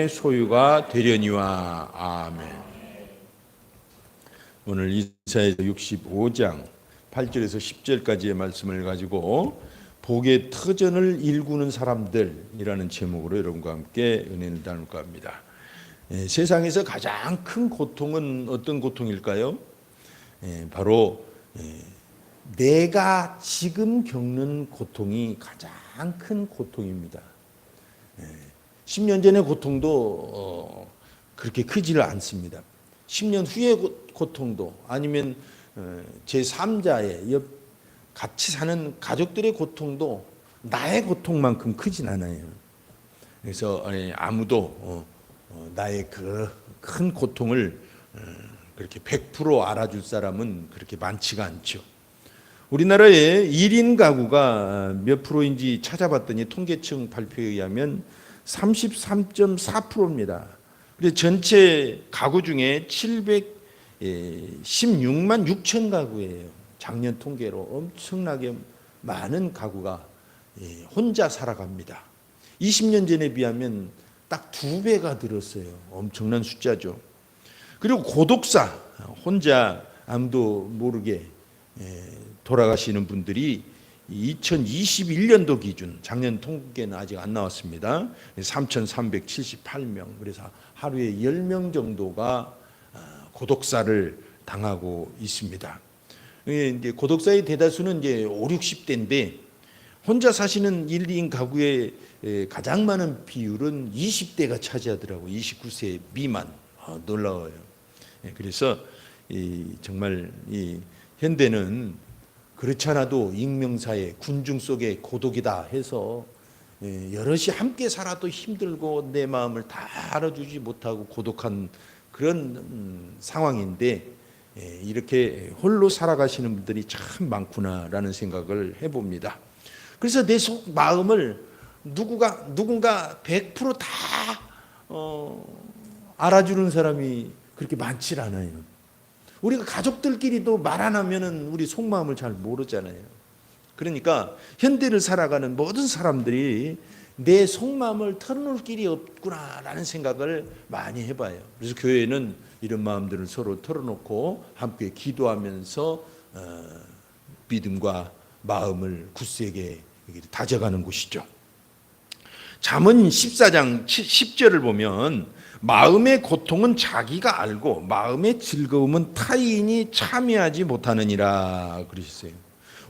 소유가 되려니와. 아멘. 오늘 이사야서 65장 8절에서 10절까지의 말씀을 가지고 복의 터전을 일구는 사람들이라는 제목으로 여러분과 함께 은혜를 나눌까 합니다. 세상에서 가장 큰 고통은 어떤 고통일까요? 바로 내가 지금 겪는 고통이 가장 큰 고통입니다. 10년 전의 고통도 그렇게 크지를 않습니다. 10년 후의 고통도 아니면 제3자의 같이 사는 가족들의 고통도 나의 고통만큼 크진 않아요. 그래서 아무도 나의 그 큰 고통을 그렇게 100% 알아줄 사람은 그렇게 많지가 않죠. 우리나라의 1인 가구가 몇 프로인지 찾아봤더니 통계청 발표에 의하면 33.4%입니다. 그래서 전체 가구 중에 716만 6천 가구예요. 작년 통계로 엄청나게 많은 가구가 혼자 살아갑니다. 20년 전에 비하면 딱 2배가 늘었어요. 엄청난 숫자죠. 그리고 고독사, 혼자 아무도 모르게 돌아가시는 분들이 2021년도 기준, 작년 통계는 아직 안 나왔습니다. 3,378명. 그래서 하루에 10명 정도가 고독사를 당하고 있습니다. 이제 고독사의 대다수는 이제 5, 60대인데 혼자 사시는 1인 가구의 가장 많은 비율은 20대가 차지하더라고요. 29세 미만. 놀라워요. 그래서 정말 이 현대는 그렇지 않아도 익명사회, 군중 속의 고독이다 해서 여럿이 함께 살아도 힘들고 내 마음을 다 알아주지 못하고 고독한 그런 상황인데 이렇게 홀로 살아가시는 분들이 참 많구나라는 생각을 해봅니다. 그래서 내 속 마음을 누군가 100% 다 알아주는 사람이 그렇게 많지 않아요. 우리가 가족들끼리도 말 안 하면은 우리 속마음을 잘 모르잖아요. 그러니까 현대를 살아가는 모든 사람들이 내 속마음을 털어놓을 길이 없구나라는 생각을 많이 해봐요. 그래서 교회는 이런 마음들을 서로 털어놓고 함께 기도하면서 믿음과 마음을 굳세게 다져가는 곳이죠. 잠언 14장 10절을 보면 마음의 고통은 자기가 알고 마음의 즐거움은 타인이 참여하지 못하느니라 그러셨어요.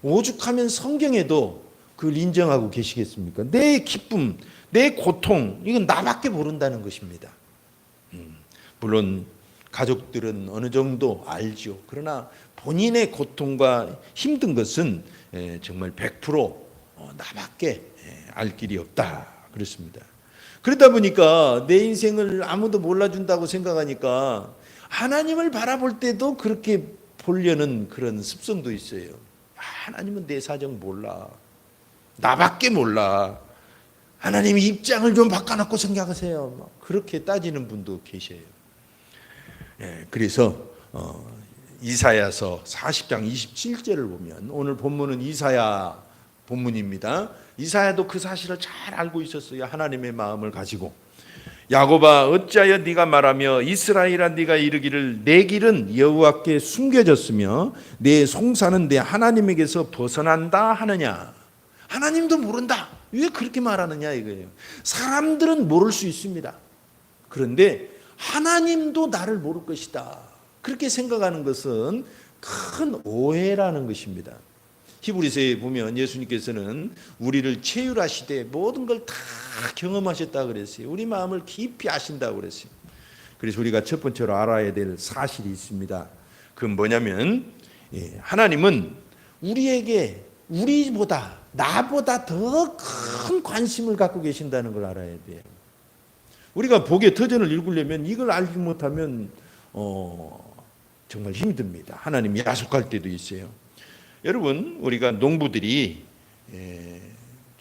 오죽하면 성경에도 그걸 인정하고 계시겠습니까? 내 기쁨, 내 고통, 이건 나밖에 모른다는 것입니다. 물론 가족들은 어느 정도 알죠. 그러나 본인의 고통과 힘든 것은 정말 100% 나밖에 알 길이 없다 그렇습니다. 그러다 보니까 내 인생을 아무도 몰라준다고 생각하니까 하나님을 바라볼 때도 그렇게 보려는 그런 습성도 있어요. 하나님은 내 사정 몰라. 나밖에 몰라. 하나님 입장을 좀 바꿔놓고 생각하세요. 그렇게 따지는 분도 계셔요. 그래서 이사야서 40장 27절을 보면 오늘 본문은 이사야 본문입니다. 이사야도 그 사실을 잘 알고 있었어요. 하나님의 마음을 가지고 야곱아 어찌하여 네가 말하며 이스라엘아 네가 이르기를 내 길은 여호와께 숨겨졌으며 내 송사는 내 하나님에게서 벗어난다 하느냐. 하나님도 모른다. 왜 그렇게 말하느냐 이거예요. 사람들은 모를 수 있습니다. 그런데 하나님도 나를 모를 것이다. 그렇게 생각하는 것은 큰 오해라는 것입니다. 히브리서에 보면 예수님께서는 우리를 체휼하시되 모든 걸 다 경험하셨다고 그랬어요. 우리 마음을 깊이 아신다고 그랬어요. 그래서 우리가 첫 번째로 알아야 될 사실이 있습니다. 그건 뭐냐면 하나님은 우리에게 나보다 더 큰 관심을 갖고 계신다는 걸 알아야 돼요. 우리가 복의 터전을 읽으려면 이걸 알지 못하면 정말 힘듭니다. 하나님이 야속할 때도 있어요. 여러분 우리가 농부들이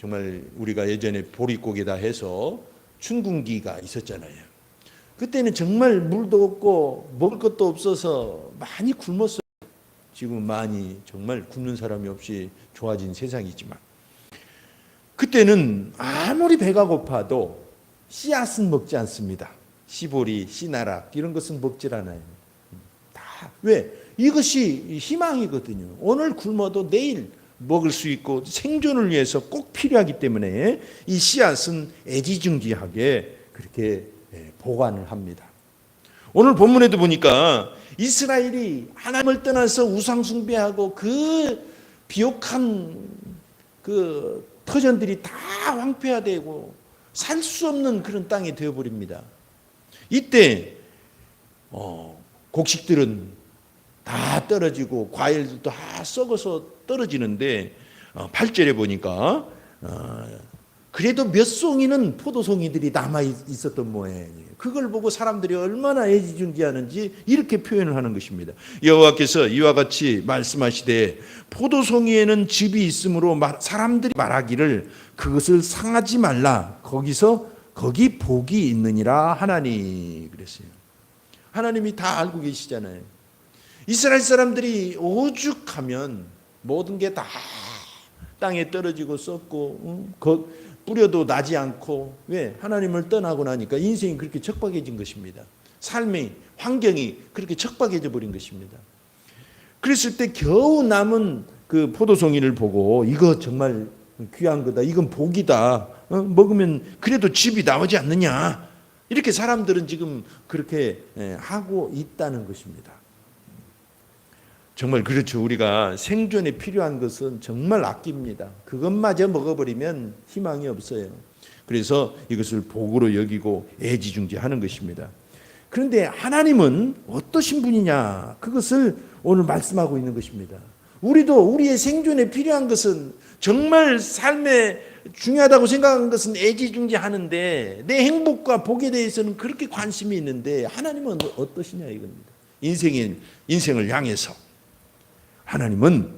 정말 우리가 예전에 보릿고개다 해서 춘궁기가 있었잖아요. 그때는 정말 물도 없고 먹을 것도 없어서 많이 굶었어요. 지금 많이 정말 굶는 사람이 없이 좋아진 세상이지만 그때는 아무리 배가 고파도 씨앗은 먹지 않습니다. 시보리, 씨나락 이런 것은 먹질 않아요. 다 왜? 이것이 희망이거든요. 오늘 굶어도 내일 먹을 수 있고 생존을 위해서 꼭 필요하기 때문에 이 씨앗은 애지중지하게 그렇게 보관을 합니다. 오늘 본문에도 보니까 이스라엘이 하나님을 떠나서 우상 숭배하고 그 비옥한 그 터전들이 다 황폐화되고 살 수 없는 그런 땅이 되어버립니다. 이때 곡식들은 다 떨어지고 과일도 다 썩어서 떨어지는데 8절에 보니까 그래도 몇 송이는 포도송이들이 남아 있었던 모양이에요. 그걸 보고 사람들이 얼마나 애지중지하는지 이렇게 표현을 하는 것입니다. 여호와께서 이와 같이 말씀하시되 포도송이에는 즙이 있으므로 사람들이 말하기를 그것을 상하지 말라. 거기 복이 있느니라 하나니 그랬어요. 하나님이 다 알고 계시잖아요. 이스라엘 사람들이 오죽하면 모든 게 다 땅에 떨어지고 썩고 뿌려도 나지 않고 왜? 하나님을 떠나고 나니까 인생이 그렇게 척박해진 것입니다. 삶의 환경이 그렇게 척박해져 버린 것입니다. 그랬을 때 겨우 남은 그 포도송이를 보고 이거 정말 귀한 거다. 이건 복이다. 먹으면 그래도 즙이 나오지 않느냐. 이렇게 사람들은 지금 그렇게 하고 있다는 것입니다. 정말 그렇죠. 우리가 생존에 필요한 것은 정말 아낍니다. 그것마저 먹어버리면 희망이 없어요. 그래서 이것을 복으로 여기고 애지중지하는 것입니다. 그런데 하나님은 어떠신 분이냐? 그것을 오늘 말씀하고 있는 것입니다. 우리도 우리의 생존에 필요한 것은 정말 삶에 중요하다고 생각하는 것은 애지중지하는데 내 행복과 복에 대해서는 그렇게 관심이 있는데 하나님은 어떠시냐 이겁니다. 인생을 향해서 하나님은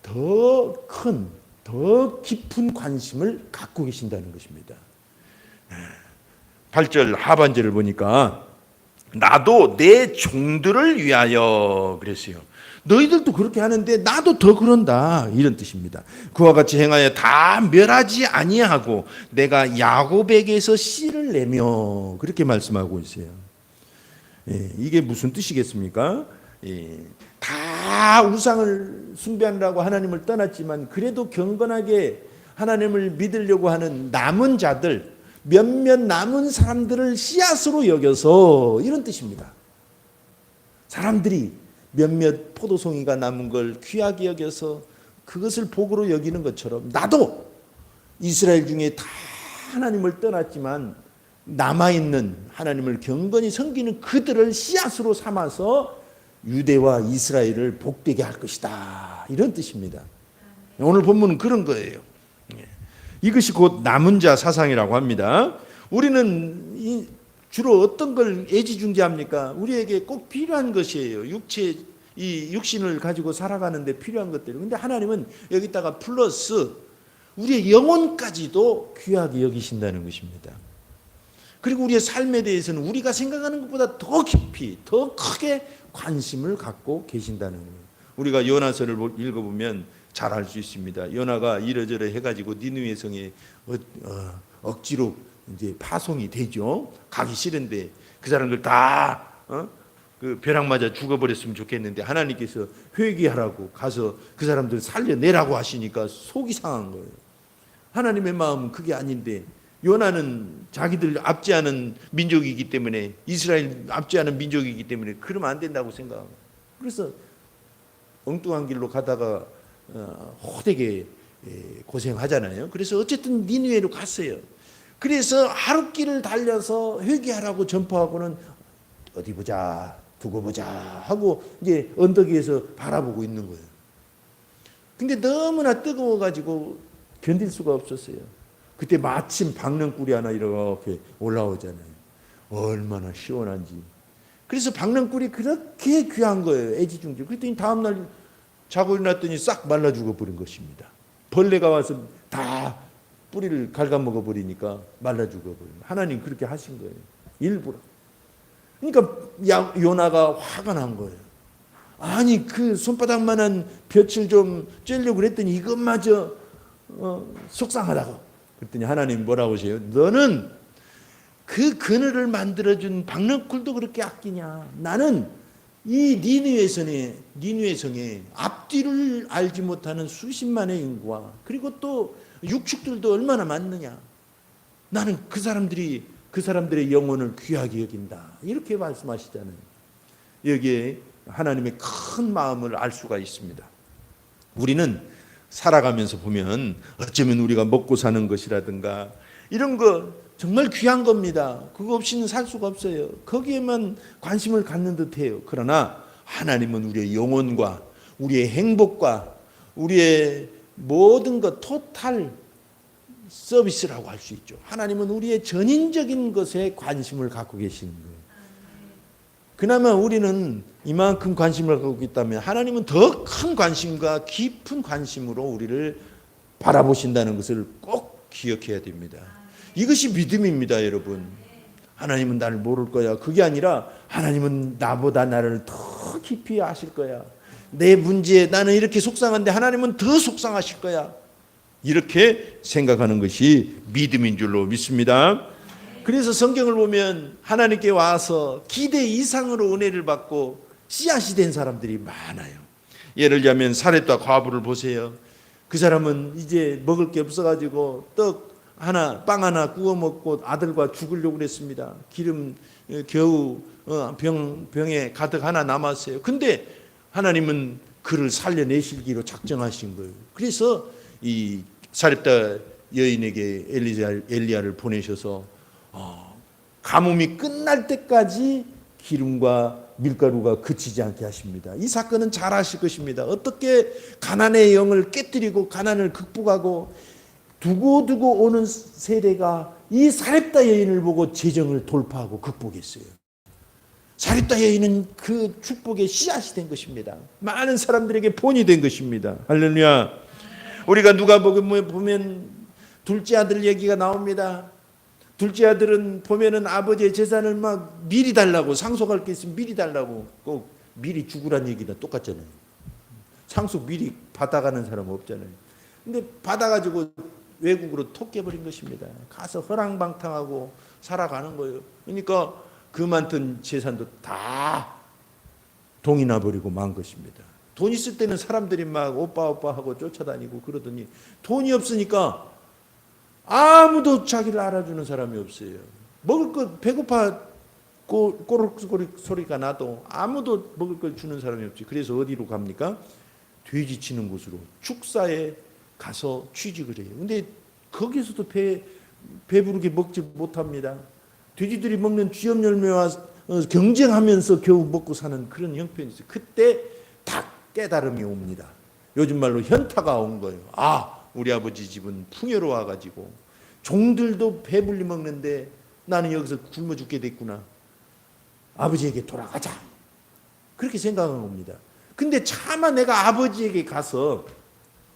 더 큰, 더 깊은 관심을 갖고 계신다는 것입니다. 8절 하반절을 보니까 나도 내 종들을 위하여 그랬어요. 너희들도 그렇게 하는데 나도 더 그런다 이런 뜻입니다. 그와 같이 행하여 다 멸하지 아니하고 내가 야곱에게서 씨를 내며 그렇게 말씀하고 있어요. 이게 무슨 뜻이겠습니까? 다 우상을 숭배하느라고 하나님을 떠났지만 그래도 경건하게 하나님을 믿으려고 하는 남은 자들 몇몇 남은 사람들을 씨앗으로 여겨서 이런 뜻입니다. 사람들이 몇몇 포도송이가 남은 걸 귀하게 여겨서 그것을 복으로 여기는 것처럼 나도 이스라엘 중에 다 하나님을 떠났지만 남아있는 하나님을 경건히 섬기는 그들을 씨앗으로 삼아서 유대와 이스라엘을 복되게 할 것이다. 이런 뜻입니다. 오늘 본문은 그런 거예요. 이것이 곧 남은 자 사상이라고 합니다. 우리는 주로 어떤 걸 애지중지합니까? 우리에게 꼭 필요한 것이에요. 이 육신을 가지고 살아가는데 필요한 것들. 근데 하나님은 여기다가 플러스 우리의 영혼까지도 귀하게 여기신다는 것입니다. 그리고 우리의 삶에 대해서는 우리가 생각하는 것보다 더 깊이, 더 크게 관심을 갖고 계신다는 거예요. 우리가 요나서를 읽어보면 잘 알 수 있습니다. 요나가 이러저러 해가지고 니느웨 성에 억지로 이제 파송이 되죠. 가기 싫은데 그 사람들 다 그 벼락 맞아 죽어버렸으면 좋겠는데 하나님께서 회개하라고 가서 그 사람들 살려내라고 하시니까 속이 상한 거예요. 하나님의 마음은 그게 아닌데 요나는 자기들 압제하는 민족이기 때문에 이스라엘 압제하는 민족이기 때문에 그러면 안 된다고 생각하고 그래서 엉뚱한 길로 가다가 호되게 고생하잖아요. 그래서 어쨌든 니느웨로 갔어요. 그래서 하룻길을 달려서 회개하라고 전파하고는 어디 보자 두고 보자 하고 이제 언덕 위에서 바라보고 있는 거예요. 근데 너무나 뜨거워가지고 견딜 수가 없었어요. 그때 마침 박능꿀이 하나 이렇게 올라오잖아요. 얼마나 시원한지. 그래서 박능꿀이 그렇게 귀한 거예요. 애지중지. 그랬더니 다음날 자고 일어났더니 싹 말라 죽어버린 것입니다. 벌레가 와서 다 뿌리를 갉아먹어 버리니까 말라 죽어버린. 하나님 그렇게 하신 거예요. 일부러. 그러니까 요나가 화가 난 거예요. 아니 그 손바닥만한 볕을 좀 쬐려고 그랬더니 이것마저 속상하다고. 그랬더니 하나님 뭐라고 하세요? 너는 그 그늘을 만들어준 박너쿨도 그렇게 아끼냐. 나는 이 니느웨 성에 앞뒤를 알지 못하는 수십만의 인구와 그리고 또 육축들도 얼마나 많느냐. 나는 그 사람들의 영혼을 귀하게 여긴다. 이렇게 말씀하시잖아요. 여기에 하나님의 큰 마음을 알 수가 있습니다. 우리는 살아가면서 보면 어쩌면 우리가 먹고 사는 것이라든가 이런 거 정말 귀한 겁니다. 그거 없이는 살 수가 없어요. 거기에만 관심을 갖는 듯해요. 그러나 하나님은 우리의 영혼과 우리의 행복과 우리의 모든 것 토탈 서비스라고 할 수 있죠. 하나님은 우리의 전인적인 것에 관심을 갖고 계시는 거예요. 그나마 우리는 이만큼 관심을 갖고 있다면 하나님은 더 큰 관심과 깊은 관심으로 우리를 바라보신다는 것을 꼭 기억해야 됩니다. 이것이 믿음입니다, 여러분. 하나님은 나를 모를 거야. 그게 아니라 하나님은 나보다 나를 더 깊이 아실 거야. 내 문제에 나는 이렇게 속상한데 하나님은 더 속상하실 거야. 이렇게 생각하는 것이 믿음인 줄로 믿습니다. 그래서 성경을 보면 하나님께 와서 기대 이상으로 은혜를 받고 씨앗이 된 사람들이 많아요. 예를 들자면 사렙다 과부를 보세요. 그 사람은 이제 먹을 게 없어가지고 빵 하나 구워 먹고 아들과 죽으려고 그랬습니다. 기름 겨우 병에 가득 하나 남았어요. 근데 하나님은 그를 살려내시기로 작정하신 거예요. 그래서 이 사렙다 여인에게 엘리야를 보내셔서 가뭄이 끝날 때까지 기름과 밀가루가 그치지 않게 하십니다. 이 사건은 잘 아실 것입니다. 어떻게 가난의 영을 깨뜨리고 가난을 극복하고 두고두고 오는 세대가 이 사렙다 여인을 보고 재정을 돌파하고 극복했어요. 사렙다 여인은 그 축복의 씨앗이 된 것입니다. 많은 사람들에게 본이 된 것입니다. 할렐루야. 우리가 누가복음에 보면 둘째 아들 얘기가 나옵니다. 둘째 아들은 보면은 아버지의 재산을 막 미리 달라고, 상속할 게 있으면 미리 달라고, 꼭 미리 죽으란 얘기나 똑같잖아요. 상속 미리 받아가는 사람 없잖아요. 근데 받아가지고 외국으로 톡 깨버린 것입니다. 가서 허랑방탕하고 살아가는 거예요. 그러니까 그 많던 재산도 다 동이 나버리고 만 것입니다. 돈 있을 때는 사람들이 막 오빠 하고 쫓아다니고 그러더니 돈이 없으니까 아무도 자기를 알아주는 사람이 없어요. 먹을 것 배고파 꼬르륵 소리가 나도 아무도 먹을 걸 주는 사람이 없지. 그래서 어디로 갑니까? 돼지 치는 곳으로 축사에 가서 취직을 해요. 근데 거기서도 배부르게 먹지 못합니다. 돼지들이 먹는 쥐염 열매와 경쟁하면서 겨우 먹고 사는 그런 형편이 있어요. 그때 딱 깨달음이 옵니다. 요즘 말로 현타가 온 거예요. 우리 아버지 집은 풍요로 와가지고 종들도 배불리 먹는데 나는 여기서 굶어 죽게 됐구나. 아버지에게 돌아가자. 그렇게 생각한 겁니다. 근데 차마 내가 아버지에게 가서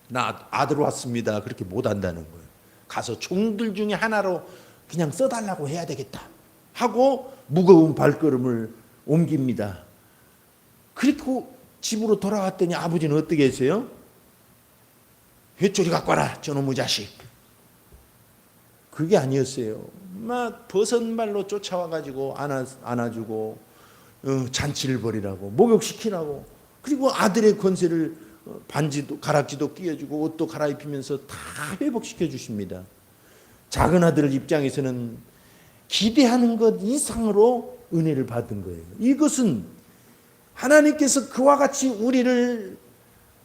나 아들 왔습니다. 그렇게 못 한다는 거예요. 가서 종들 중에 하나로 그냥 써달라고 해야 되겠다 하고 무거운 발걸음을 옮깁니다. 그리고 집으로 돌아왔더니 아버지는 어떻게 했어요? 회초리 갖고 와라 저놈의 자식. 그게 아니었어요. 막 버선발로 쫓아와가지고 안아주고 잔치를 벌이라고 목욕시키라고, 그리고 아들의 권세를 반지도 가락지도 끼워주고 옷도 갈아입히면서 다 회복시켜 주십니다. 작은 아들 입장에서는 기대하는 것 이상으로 은혜를 받은 거예요. 이것은 하나님께서 그와 같이 우리를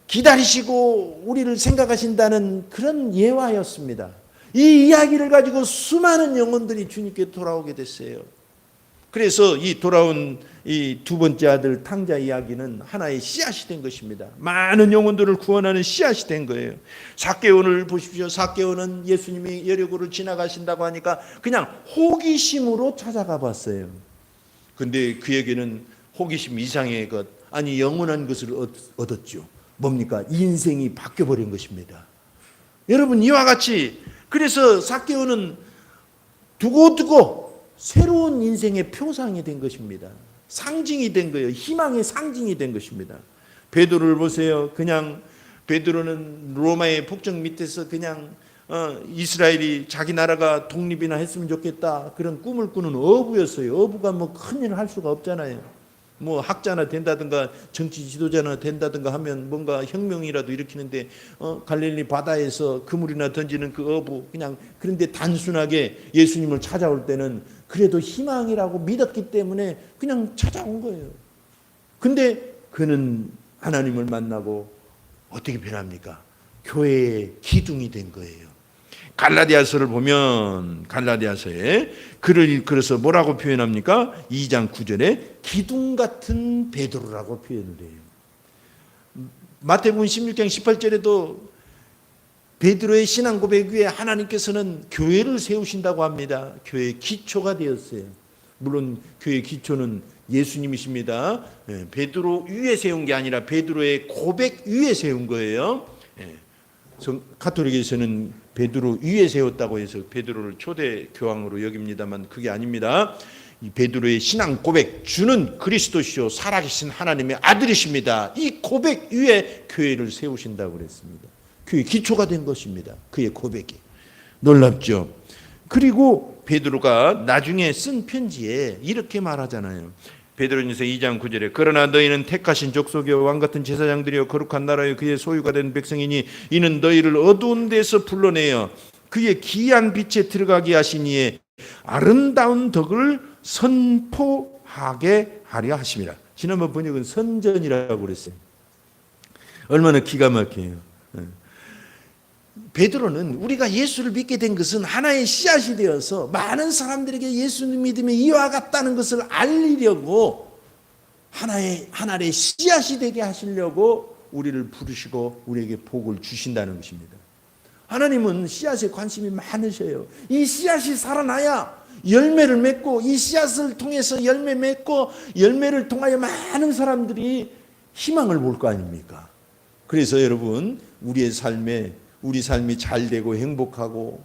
기다리시고 우리를 생각하신다는 그런 예화였습니다. 이 이야기를 가지고 수많은 영혼들이 주님께 돌아오게 됐어요. 그래서 이 돌아온 이 두 번째 아들 탕자 이야기는 하나의 씨앗이 된 것입니다. 많은 영혼들을 구원하는 씨앗이 된 거예요. 삭개오를 보십시오. 삭개오는 예수님이 여리고를 지나가신다고 하니까 그냥 호기심으로 찾아가 봤어요. 근데 그에게는 호기심 이상의 것, 아니 영원한 것을 얻었죠. 뭡니까? 인생이 바뀌어버린 것입니다. 여러분, 이와 같이 그래서 삭개오는 두고두고 새로운 인생의 표상이 된 것입니다. 상징이 된 거예요. 희망의 상징이 된 것입니다. 베드로를 보세요. 그냥 베드로는 로마의 폭정 밑에서 그냥 이스라엘이 자기 나라가 독립이나 했으면 좋겠다 그런 꿈을 꾸는 어부였어요. 어부가 뭐 큰일을 할 수가 없잖아요. 뭐 학자나 된다든가 정치 지도자나 된다든가 하면 뭔가 혁명이라도 일으키는데 갈릴리 바다에서 그물이나 던지는 그 어부 그냥 그런데 단순하게 예수님을 찾아올 때는 그래도 희망이라고 믿었기 때문에 그냥 찾아온 거예요. 근데 그는 하나님을 만나고 어떻게 변합니까? 교회의 기둥이 된 거예요. 갈라디아서를 보면 갈라디아서에 글을 이끌어서 뭐라고 표현합니까? 2장 9절에 기둥 같은 베드로라고 표현을 해요. 마태복음 16장 18절에도 베드로의 신앙 고백 위에 하나님께서는 교회를 세우신다고 합니다. 교회의 기초가 되었어요. 물론 교회의 기초는 예수님이십니다. 베드로 위에 세운 게 아니라 베드로의 고백 위에 세운 거예요. 가톨릭에서는 베드로 위에 세웠다고 해서 베드로를 초대 교황으로 여깁니다만 그게 아닙니다. 이 베드로의 신앙 고백, 주는 그리스도시요 살아계신 하나님의 아들이십니다. 이 고백 위에 교회를 세우신다고 그랬습니다. 교회 기초가 된 것입니다. 그의 고백이 놀랍죠. 그리고 베드로가 나중에 쓴 편지에 이렇게 말하잖아요. 베드로전서 2장 9절에 그러나 너희는 택하신 족속이요 왕같은 제사장들이요 거룩한 나라요 그의 소유가 된 백성이니 이는 너희를 어두운 데서 불러내어 그의 기이한 빛에 들어가게 하시니에 아름다운 덕을 선포하게 하려 하심이라. 지난번 번역은 선전이라고 그랬어요. 얼마나 기가 막혀요. 베드로는 우리가 예수를 믿게 된 것은 하나의 씨앗이 되어서 많은 사람들에게 예수님 믿음이 이와 같다는 것을 알리려고 하나의 씨앗이 되게 하시려고 우리를 부르시고 우리에게 복을 주신다는 것입니다. 하나님은 씨앗에 관심이 많으셔요. 이 씨앗이 살아나야 열매를 맺고 이 씨앗을 통해서 열매 맺고 열매를 통하여 많은 사람들이 희망을 볼 거 아닙니까? 그래서 여러분 우리 삶이 잘 되고 행복하고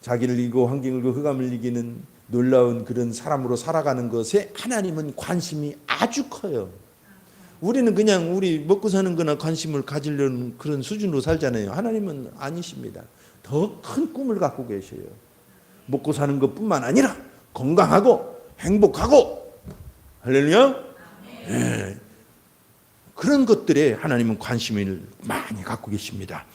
자기를 이기고 환경을 이기고 흑암을 이기는 놀라운 그런 사람으로 살아가는 것에 하나님은 관심이 아주 커요. 우리는 그냥 우리 먹고 사는 거나 관심을 가지려는 그런 수준으로 살잖아요. 하나님은 아니십니다. 더 큰 꿈을 갖고 계셔요. 먹고 사는 것뿐만 아니라 건강하고 행복하고 할렐루야. 네. 그런 것들에 하나님은 관심을 많이 갖고 계십니다.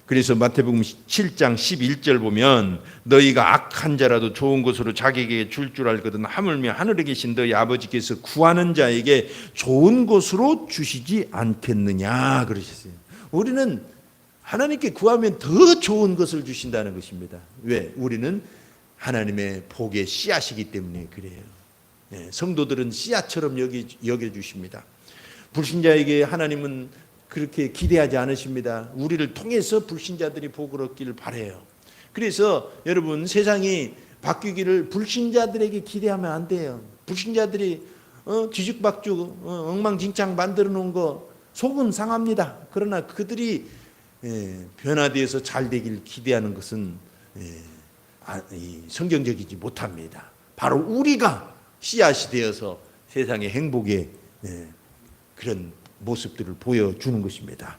그래서 마태복음 7장 11절 보면 너희가 악한 자라도 좋은 것으로 자기에게 줄 알거든 하물며 하늘에 계신 너희 아버지께서 구하는 자에게 좋은 것으로 주시지 않겠느냐 그러셨어요. 우리는 하나님께 구하면 더 좋은 것을 주신다는 것입니다. 왜? 우리는 하나님의 복의 씨앗이기 때문에 그래요. 네, 성도들은 씨앗처럼 여겨주십니다. 불신자에게 하나님은 그렇게 기대하지 않으십니다. 우리를 통해서 불신자들이 복을 얻기를 바라요. 그래서 여러분 세상이 바뀌기를 불신자들에게 기대하면 안 돼요. 불신자들이 뒤죽박죽 엉망진창 만들어 놓은 거 속은 상합니다. 그러나 그들이 변화되어서 잘 되길 기대하는 것은 성경적이지 못합니다. 바로 우리가 씨앗이 되어서 세상의 행복의 그런 모습들을 보여주는 것입니다.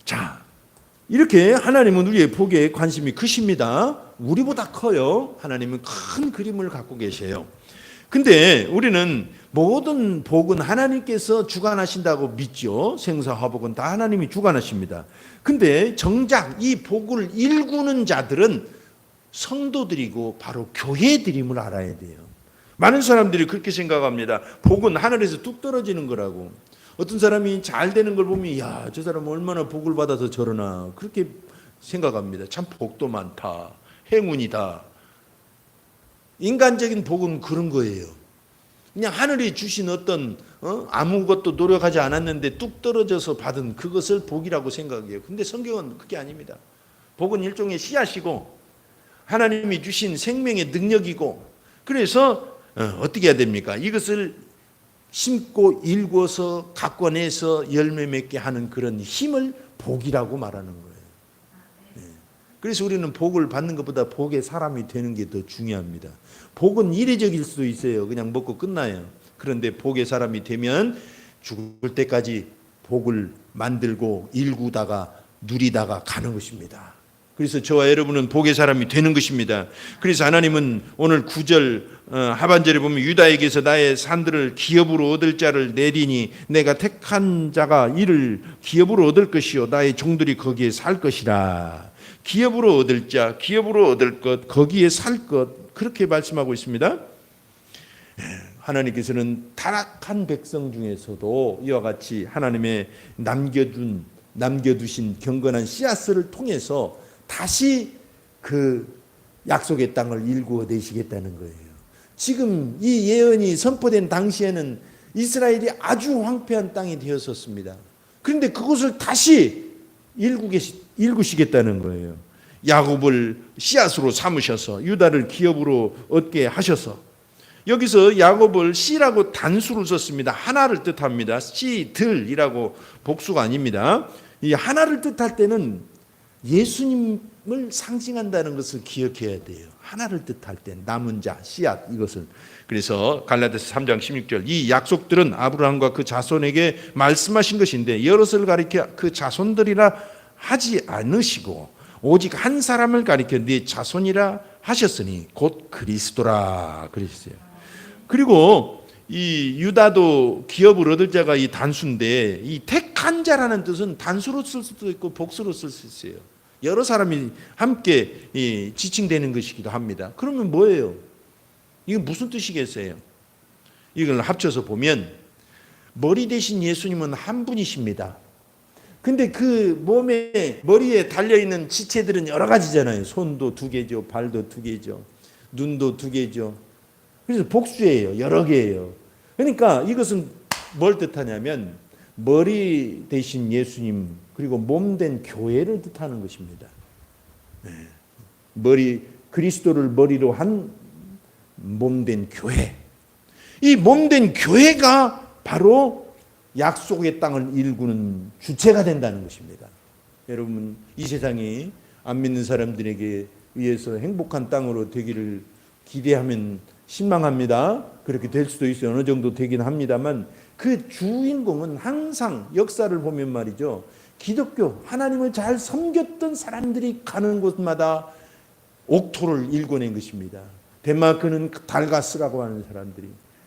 자, 이렇게 하나님은 우리의 복에 관심이 크십니다. 우리보다 커요. 하나님은 큰 그림을 갖고 계세요. 근데 우리는 모든 복은 하나님께서 주관하신다고 믿죠. 생사화복은 다 하나님이 주관하십니다. 근데 정작 이 복을 일구는 자들은 성도들이고 바로 교회들임을 알아야 돼요. 많은 사람들이 그렇게 생각합니다. 복은 하늘에서 뚝 떨어지는 거라고. 어떤 사람이 잘 되는 걸 보면 야, 저 사람 얼마나 복을 받아서 저러나 그렇게 생각합니다. 참 복도 많다. 행운이다. 인간적인 복은 그런 거예요. 그냥 하늘이 주신 어떤 아무것도 노력하지 않았는데 뚝 떨어져서 받은 그것을 복이라고 생각해요. 근데 성경은 그게 아닙니다. 복은 일종의 씨앗이고 하나님이 주신 생명의 능력이고 그래서 어떻게 해야 됩니까? 이것을 심고 일궈서 가꿔내서 열매 맺게 하는 그런 힘을 복이라고 말하는 거예요. 그래서 우리는 복을 받는 것보다 복의 사람이 되는 게 더 중요합니다. 복은 이례적일 수도 있어요. 그냥 먹고 끝나요. 그런데 복의 사람이 되면 죽을 때까지 복을 만들고 일구다가 누리다가 가는 것입니다. 그래서 저와 여러분은 복의 사람이 되는 것입니다. 그래서 하나님은 오늘 9절 하반절에 보면 유다에게서 나의 산들을 기업으로 얻을 자를 내리니 내가 택한 자가 이를 기업으로 얻을 것이요 나의 종들이 거기에 살 것이라. 기업으로 얻을 자, 기업으로 얻을 것, 거기에 살 것, 그렇게 말씀하고 있습니다. 하나님께서는 타락한 백성 중에서도 이와 같이 하나님의 남겨두신 경건한 씨앗을 통해서 다시 그 약속의 땅을 일구어 내시겠다는 거예요. 지금 이 예언이 선포된 당시에는 이스라엘이 아주 황폐한 땅이 되었었습니다. 그런데 그것을 다시 일구시겠다는 거예요. 야곱을 씨앗으로 삼으셔서 유다를 기업으로 얻게 하셔서, 여기서 야곱을 씨라고 단수를 썼습니다. 하나를 뜻합니다. 씨들이라고 복수가 아닙니다. 이 하나를 뜻할 때는 예수님을 상징한다는 것을 기억해야 돼요. 하나를 뜻할 때 남은 자, 씨앗, 이것을. 그래서 갈라디아서 3장 16절 이 약속들은 아브라함과 그 자손에게 말씀하신 것인데 여럿을 가리켜 그 자손들이라 하지 않으시고 오직 한 사람을 가리켜 네 자손이라 하셨으니 곧 그리스도라 그러셨어요. 그리고 이 유다도 기업을 얻을 자가 이 단수인데 이 택한 자라는 뜻은 단수로 쓸 수도 있고 복수로 쓸 수 있어요. 여러 사람이 함께 지칭되는 것이기도 합니다. 그러면 뭐예요? 이게 무슨 뜻이겠어요? 이걸 합쳐서 보면 머리 대신 예수님은 한 분이십니다. 근데 그 머리에 달려있는 지체들은 여러 가지잖아요. 손도 2개죠. 발도 2개죠. 눈도 2개죠. 그래서 복수예요. 여러 개예요. 그러니까 이것은 뭘 뜻하냐면 머리 대신 예수님 그리고 몸된 교회를 뜻하는 것입니다. 그리스도를 머리로 한 몸된 교회. 이 몸된 교회가 바로 약속의 땅을 일구는 주체가 된다는 것입니다. 여러분, 이 세상이 안 믿는 사람들에게 의해서 행복한 땅으로 되기를 기대하면 신망합니다. 그렇게 될 수도 있어요. 어느 정도 되긴 합니다만 그 주인공은 항상 역사를 보면 말이죠. 기독교, 하나님을 잘 섬겼던 사람들이 가는 곳마다 옥토를 일궈낸 것입니다. 덴마크는 달가스라고 하는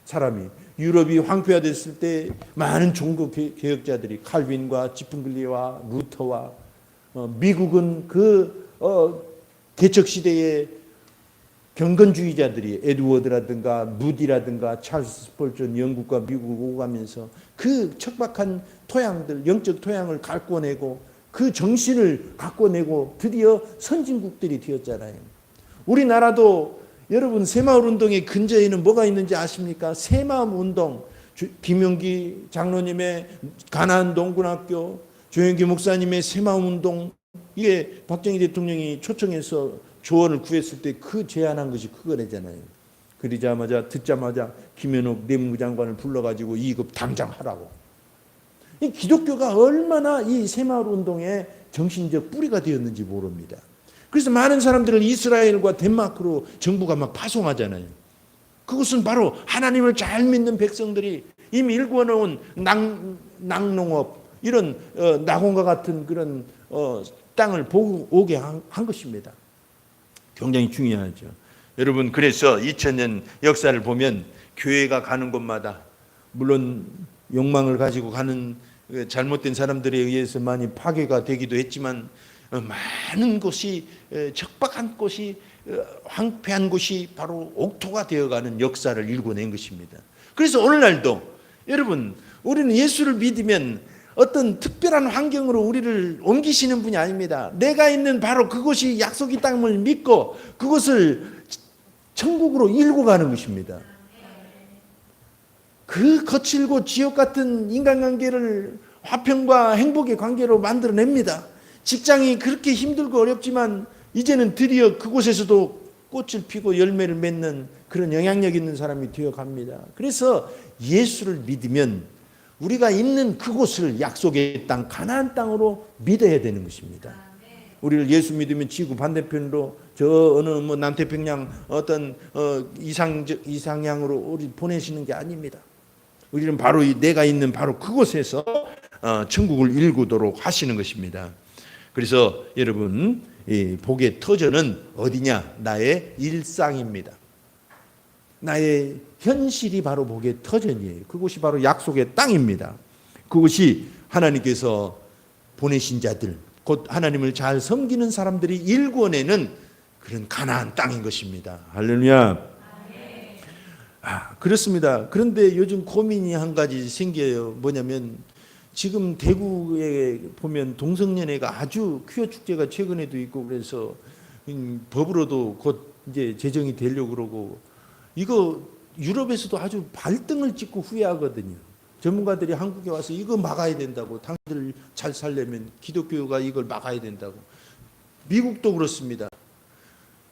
사람이 유럽이 황폐화됐을 때 많은 종교 개혁자들이 칼빈과 지풍글리와 루터와 미국은 개척 시대의 경건주의자들이 에드워드라든가 무디라든가 찰스 스펄전 영국과 미국 오가면서 그 척박한 토양들, 영적 토양을 가꿔내고 그 정신을 가꿔내고 드디어 선진국들이 되었잖아요. 우리나라도 여러분 새마을운동의 근저에는 뭐가 있는지 아십니까? 새마음운동, 김용기 장로님의 가나안 동군학교, 조영기 목사님의 새마음운동, 이게 박정희 대통령이 초청해서 조언을 구했을 때 그 제안한 것이 그거래잖아요. 듣자마자 김현옥 내무부 장관을 불러가지고 이급 당장 하라고. 이 기독교가 얼마나 이 새마을운동의 정신적 뿌리가 되었는지 모릅니다. 그래서 많은 사람들을 이스라엘과 덴마크로 정부가 막 파송하잖아요. 그것은 바로 하나님을 잘 믿는 백성들이 이미 일궈놓은 낙농업 이런 낙원과 같은 그런 땅을 보고 오게 한 것입니다. 굉장히 중요하죠. 여러분, 그래서 2000년 역사를 보면 교회가 가는 곳마다 물론 욕망을 가지고 가는 잘못된 사람들에 의해서 많이 파괴가 되기도 했지만 많은 곳이 척박한 곳이 황폐한 곳이 바로 옥토가 되어가는 역사를 일궈낸 것입니다. 그래서 오늘날도 여러분 우리는 예수를 믿으면 어떤 특별한 환경으로 우리를 옮기시는 분이 아닙니다. 내가 있는 바로 그곳이 약속의 땅을 믿고 그것을 천국으로 일고 가는 것입니다. 그 거칠고 지옥 같은 인간관계를 화평과 행복의 관계로 만들어냅니다. 직장이 그렇게 힘들고 어렵지만 이제는 드디어 그곳에서도 꽃을 피고 열매를 맺는 그런 영향력 있는 사람이 되어갑니다. 그래서 예수를 믿으면 우리가 있는 그곳을 약속의 땅, 가나안 땅으로 믿어야 되는 것입니다. 우리를 예수 믿으면 지구 반대편으로 저 어느 남태평양 어떤 이상향으로 우리 보내시는 게 아닙니다. 우리는 바로 내가 있는 바로 그곳에서 천국을 일구도록 하시는 것입니다. 그래서 여러분 이 복의 터전은 어디냐? 나의 일상입니다. 나의 현실이 바로 복의 터전이에요. 그곳이 바로 약속의 땅입니다. 그것이 하나님께서 보내신 자들, 곧 하나님을 잘 섬기는 사람들이 일궈내는 그런 가나안 땅인 것입니다. 할렐루야. 그렇습니다. 그런데 요즘 고민이 한 가지 생겨요. 뭐냐면 지금 대구에 보면 동성연애가 아주 퀴어 축제가 최근에도 있고 그래서 법으로도 곧 이제 제정이 되려고 그러고, 이거 유럽에서도 아주 발등을 찍고 후회하거든요. 전문가들이 한국에 와서 이거 막아야 된다고, 당신들 잘 살려면 기독교가 이걸 막아야 된다고. 미국도 그렇습니다.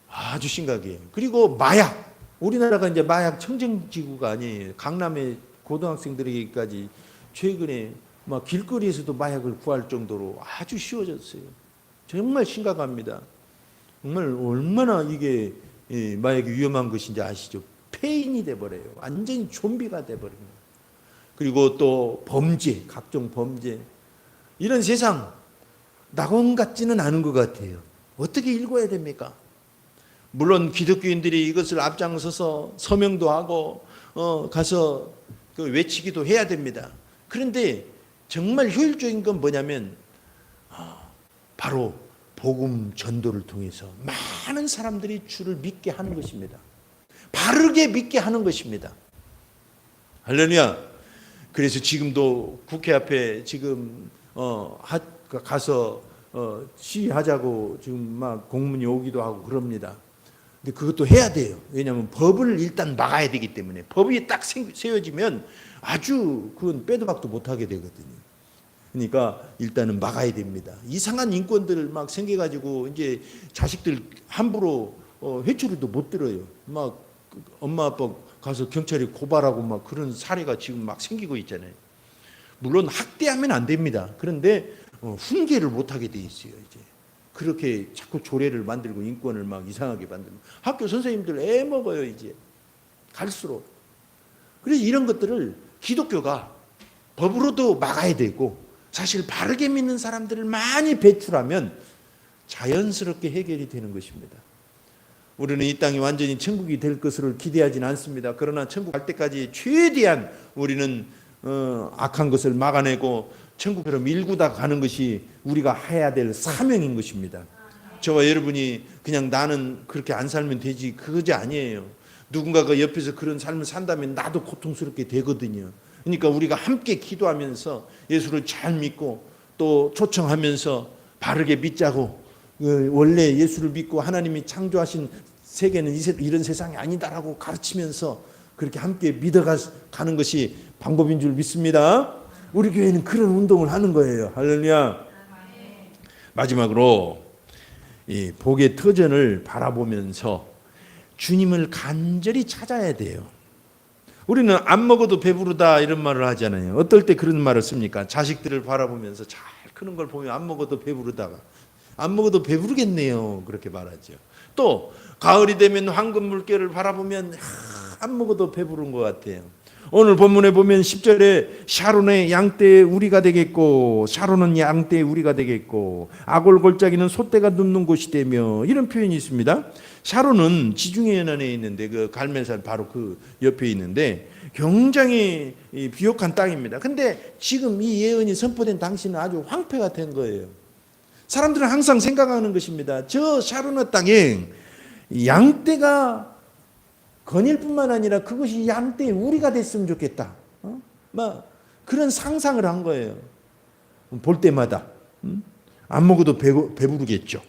아주 심각해요. 그리고 마약, 우리나라가 이제 마약 청정지구가 아니에요. 강남의 고등학생들에게까지 최근에 막 길거리에서도 마약을 구할 정도로 아주 쉬워졌어요. 정말 심각합니다. 정말 얼마나 이게 마약이 위험한 것인지 아시죠? 폐인이 돼버려요. 완전히 좀비가 돼버립니다. 그리고 또 범죄, 각종 범죄, 이런 세상 낙원 같지는 않은 것 같아요. 어떻게 읽어야 됩니까? 물론 기독교인들이 이것을 앞장서서 서명도 하고 가서 그 외치기도 해야 됩니다. 그런데 정말 효율적인 건 뭐냐면 바로 복음 전도를 통해서 많은 사람들이 주를 믿게 하는 것입니다. 바르게 믿게 하는 것입니다. 할렐루야. 그래서 지금도 국회 앞에 지금 가서 시위하자고 지금 막 공문이 오기도 하고 그럽니다. 근데 그것도 해야 돼요. 왜냐하면 법을 일단 막아야 되기 때문에. 법이 딱 세워지면 아주 그건 빼도 박도 못하게 되거든요. 그러니까 일단은 막아야 됩니다. 이상한 인권들 막 생겨가지고 이제 자식들 함부로 회초리도 못 들어요. 막 엄마 아빠 가서 경찰에 고발하고 막 그런 사례가 지금 막 생기고 있잖아요. 물론 학대하면 안 됩니다. 그런데 훈계를 못하게 돼 있어요. 이제 그렇게 자꾸 조례를 만들고 인권을 막 이상하게 만들고, 학교 선생님들 애 먹어요. 이제 갈수록. 그래서 이런 것들을 기독교가 법으로도 막아야 되고, 사실 바르게 믿는 사람들을 많이 배출하면 자연스럽게 해결이 되는 것입니다. 우리는 이 땅이 완전히 천국이 될 것을 기대하지는 않습니다. 그러나 천국 갈 때까지 최대한 우리는 악한 것을 막아내고 천국처럼 일구다 가는 것이 우리가 해야 될 사명인 것입니다. 저와 여러분이 그냥 나는 그렇게 안 살면 되지, 그것이 아니에요. 누군가가 옆에서 그런 삶을 산다면 나도 고통스럽게 되거든요. 그러니까 우리가 함께 기도하면서 예수를 잘 믿고 또 초청하면서 바르게 믿자고, 원래 예수를 믿고 하나님이 창조하신 세계는 이런 세상이 아니다라고 가르치면서 그렇게 함께 믿어가는 것이 방법인 줄 믿습니다. 우리 교회는 그런 운동을 하는 거예요. 할렐루야. 마지막으로 이 복의 터전을 바라보면서 주님을 간절히 찾아야 돼요. 우리는 안 먹어도 배부르다 이런 말을 하잖아요. 어떨 때 그런 말을 씁니까? 자식들을 바라보면서 잘 크는 걸 보면 안 먹어도 배부르다가, 안 먹어도 배부르겠네요, 그렇게 말하죠. 또 가을이 되면 황금 물결을 바라보면 안 먹어도 배부른 것 같아요. 오늘 본문에 보면 10절에 샤론의 양떼의 우리가 되겠고, 샤론은 양떼의 우리가 되겠고, 아골골짜기는 소떼가 눕는 곳이 되며, 이런 표현이 있습니다. 샤론은 지중해 연안에 있는데, 그 갈멜산 바로 그 옆에 있는데 굉장히 비옥한 땅입니다. 근데 지금 이 예언이 선포된 당시는 아주 황폐가 된 거예요. 사람들은 항상 생각하는 것입니다. 저 샤론의 땅에 양떼가 거닐 뿐만 아니라 그것이 양떼의 우리가 됐으면 좋겠다. 막 그런 상상을 한 거예요. 볼 때마다. 안 먹어도 배부르겠죠.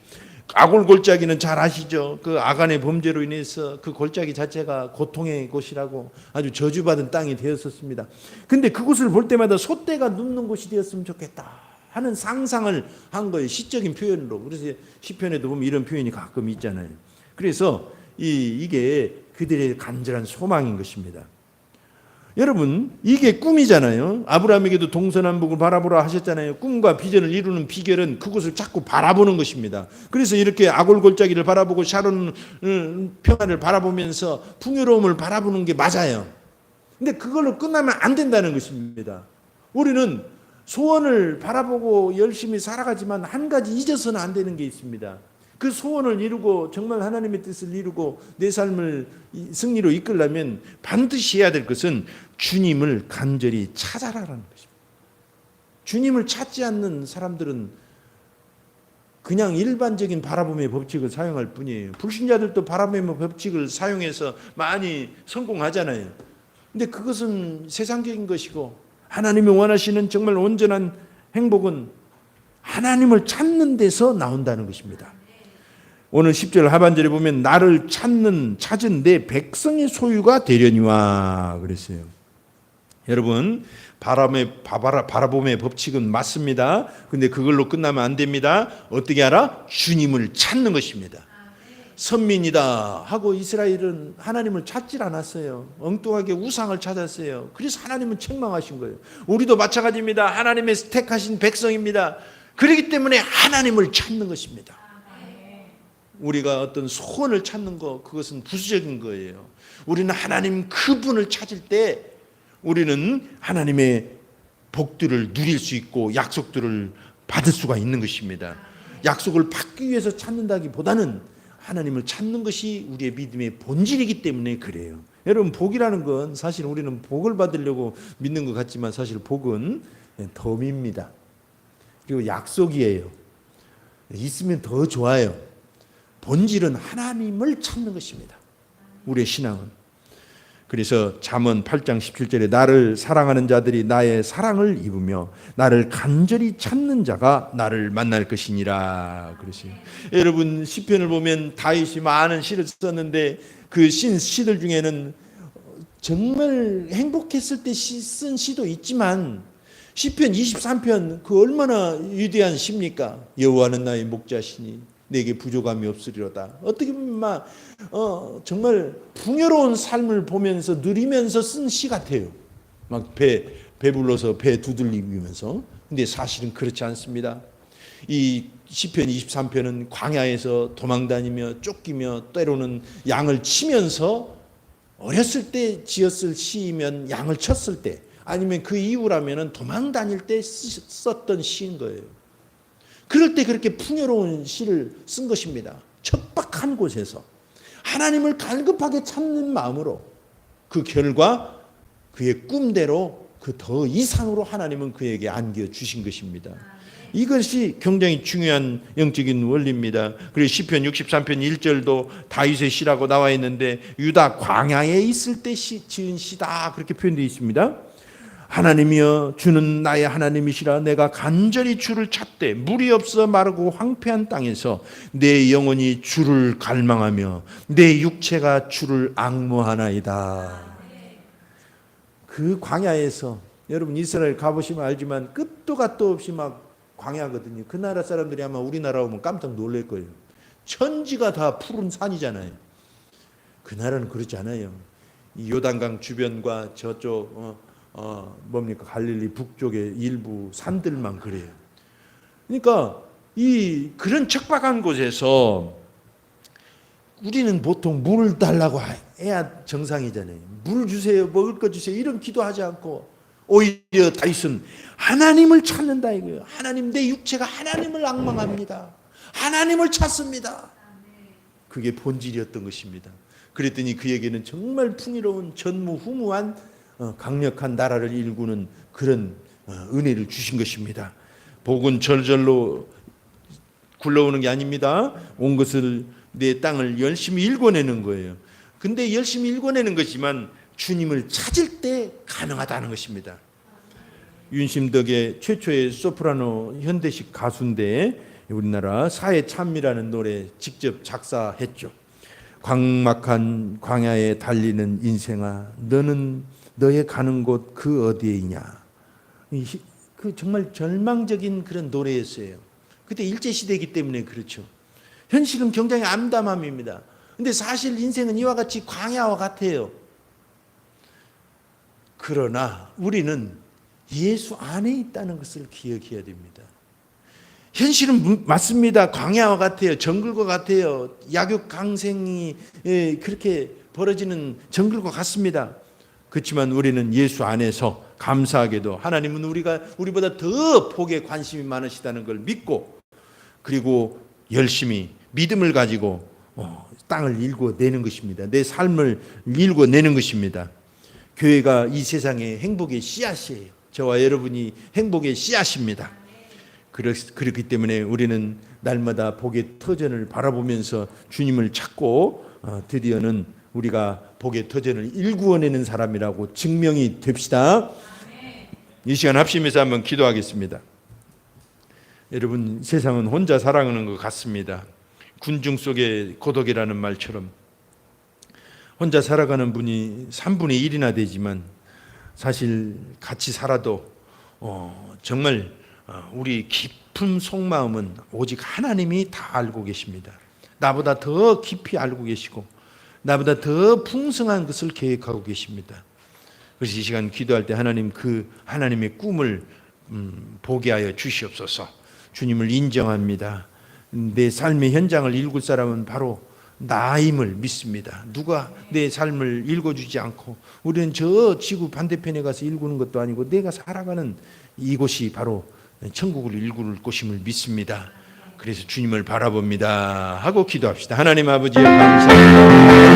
아골골짜기는 잘 아시죠? 그 아간의 범죄로 인해서 그 골짜기 자체가 고통의 곳이라고 아주 저주받은 땅이 되었었습니다. 근데 그곳을 볼 때마다 소떼가 눕는 곳이 되었으면 좋겠다 하는 상상을 한 거예요. 시적인 표현으로. 그래서 시편에도 보면 이런 표현이 가끔 있잖아요. 그래서 이게 그들의 간절한 소망인 것입니다. 여러분, 이게 꿈이잖아요. 아브라함에게도 동서남북을 바라보라 하셨잖아요. 꿈과 비전을 이루는 비결은 그곳을 자꾸 바라보는 것입니다. 그래서 이렇게 아골골짜기를 바라보고 샤론 평안을 바라보면서 풍요로움을 바라보는 게 맞아요. 근데 그걸로 끝나면 안 된다는 것입니다. 우리는 소원을 바라보고 열심히 살아가지만 한 가지 잊어서는 안 되는 게 있습니다. 그 소원을 이루고 정말 하나님의 뜻을 이루고 내 삶을 승리로 이끌려면 반드시 해야 될 것은 주님을 간절히 찾아라라는 것입니다. 주님을 찾지 않는 사람들은 그냥 일반적인 바라봄의 법칙을 사용할 뿐이에요. 불신자들도 바라봄의 법칙을 사용해서 많이 성공하잖아요. 근데 그것은 세상적인 것이고, 하나님이 원하시는 정말 온전한 행복은 하나님을 찾는 데서 나온다는 것입니다. 오늘 10절 하반절에 보면 나를 찾은 내 백성의 소유가 되려니와 그랬어요. 여러분, 바라봄의 법칙은 맞습니다. 근데 그걸로 끝나면 안 됩니다. 어떻게 알아? 주님을 찾는 것입니다. 선민이다 하고 이스라엘은 하나님을 찾질 않았어요. 엉뚱하게 우상을 찾았어요. 그래서 하나님은 책망하신 거예요. 우리도 마찬가지입니다. 하나님의 택하신 백성입니다. 그렇기 때문에 하나님을 찾는 것입니다. 우리가 어떤 소원을 찾는 것, 그것은 부수적인 거예요. 우리는 하나님 그분을 찾을 때 우리는 하나님의 복들을 누릴 수 있고 약속들을 받을 수가 있는 것입니다. 약속을 받기 위해서 찾는다기보다는 하나님을 찾는 것이 우리의 믿음의 본질이기 때문에 그래요. 여러분, 복이라는 건 사실 우리는 복을 받으려고 믿는 것 같지만 사실 복은 덤입니다. 그리고 약속이에요. 있으면 더 좋아요. 본질은 하나님을 찾는 것입니다. 우리의 신앙은. 그래서 잠언 8장 17절에 나를 사랑하는 자들이 나의 사랑을 입으며 나를 간절히 찾는 자가 나를 만날 것이니라 그랬어요. 여러분, 시편을 보면 다윗이 많은 시를 썼는데 그 시들 중에는 정말 행복했을 때 쓴 시도 있지만 시편 23편 그 얼마나 위대한 시입니까? 여호와는 나의 목자시니 내게 부족함이 없으리로다. 어떻게 보면 정말 풍요로운 삶을 보면서 누리면서 쓴 시 같아요. 막 배불러서 배 두들리면서. 근데 사실은 그렇지 않습니다. 이 시편 23편은 광야에서 도망다니며 쫓기며 때로는 양을 치면서 어렸을 때 지었을 시이면 양을 쳤을 때 아니면 그 이후라면 도망 다닐 때 썼던 시인 거예요. 그럴 때 그렇게 풍요로운 시를 쓴 것입니다. 척박한 곳에서 하나님을 갈급하게 찾는 마음으로 그 결과 그의 꿈대로 그 더 이상으로 하나님은 그에게 안겨주신 것입니다. 이것이 굉장히 중요한 영적인 원리입니다. 그리고 시편 63편 1절도 다윗의 시라고 나와 있는데 유다 광야에 있을 때 지은 시다 그렇게 표현되어 있습니다. 하나님이여 주는 나의 하나님이시라 내가 간절히 주를 찾되 물이 없어 마르고 황폐한 땅에서 내 영혼이 주를 갈망하며 내 육체가 주를 앙모하나이다. 그 광야에서 여러분 이스라엘 가보시면 알지만 끝도 갓도 없이 막 광야거든요. 그 나라 사람들이 아마 우리나라 오면 깜짝 놀랄 거예요. 천지가 다 푸른 산이잖아요. 그 나라는 그렇지 않아요. 이 요단강 주변과 저쪽 뭡니까 갈릴리 북쪽의 일부 산들만 그래요. 그러니까 이 그런 척박한 곳에서 우리는 보통 물을 달라고 해야 정상이잖아요. 물 주세요, 먹을 거 주세요 이런 기도하지 않고 오히려 다윗은 하나님을 찾는다 이거예요. 하나님, 내 육체가 하나님을 앙망합니다. 하나님을 찾습니다. 그게 본질이었던 것입니다. 그랬더니 그에게는 정말 풍요로운 전무후무한 강력한 나라를 일구는 그런 은혜를 주신 것입니다. 복은 절절로 굴러오는 게 아닙니다. 온 것을 내 땅을 열심히 일궈내는 거예요. 근데 열심히 일궈내는 것이지만 주님을 찾을 때 가능하다는 것입니다. 윤심덕의 최초의 소프라노 현대식 가수인데 우리나라 사해찬미라는 노래 직접 작사했죠. 광막한 광야에 달리는 인생아 너는 너의 가는 곳 그 어디에 있냐. 그 정말 절망적인 그런 노래였어요. 그때 일제시대이기 때문에 그렇죠. 현실은 굉장히 암담함입니다. 근데 사실 인생은 이와 같이 광야와 같아요. 그러나 우리는 예수 안에 있다는 것을 기억해야 됩니다. 현실은 맞습니다. 광야와 같아요. 정글과 같아요. 약육강생이 그렇게 벌어지는 정글과 같습니다. 그렇지만 우리는 예수 안에서 감사하게도 하나님은 우리보다 더 복에 관심이 많으시다는 걸 믿고 그리고 열심히 믿음을 가지고 땅을 일궈내는 것입니다. 내 삶을 일궈내는 것입니다. 교회가 이 세상의 행복의 씨앗이에요. 저와 여러분이 행복의 씨앗입니다. 그렇기 때문에 우리는 날마다 복의 터전을 바라보면서 주님을 찾고 드디어는 우리가 복의 터전을 일구어내는 사람이라고 증명이 됩시다. 이 시간 합심해서 한번 기도하겠습니다. 여러분, 세상은 혼자 살아가는 것 같습니다. 군중 속의 고독이라는 말처럼 혼자 살아가는 분이 3분의 1이나 되지만 사실 같이 살아도 정말 우리 깊은 속마음은 오직 하나님이 다 알고 계십니다. 나보다 더 깊이 알고 계시고 나보다 더 풍성한 것을 계획하고 계십니다. 그래서 이 시간 기도할 때 하나님, 그 하나님의 꿈을 보게 하여 주시옵소서. 주님을 인정합니다. 내 삶의 현장을 읽을 사람은 바로 나임을 믿습니다. 누가 내 삶을 읽어주지 않고 우리는 저 지구 반대편에 가서 읽는 것도 아니고 내가 살아가는 이곳이 바로 천국을 읽을 곳임을 믿습니다. 그래서 주님을 바라봅니다 하고 기도합시다. 하나님 아버지의 감사합니다.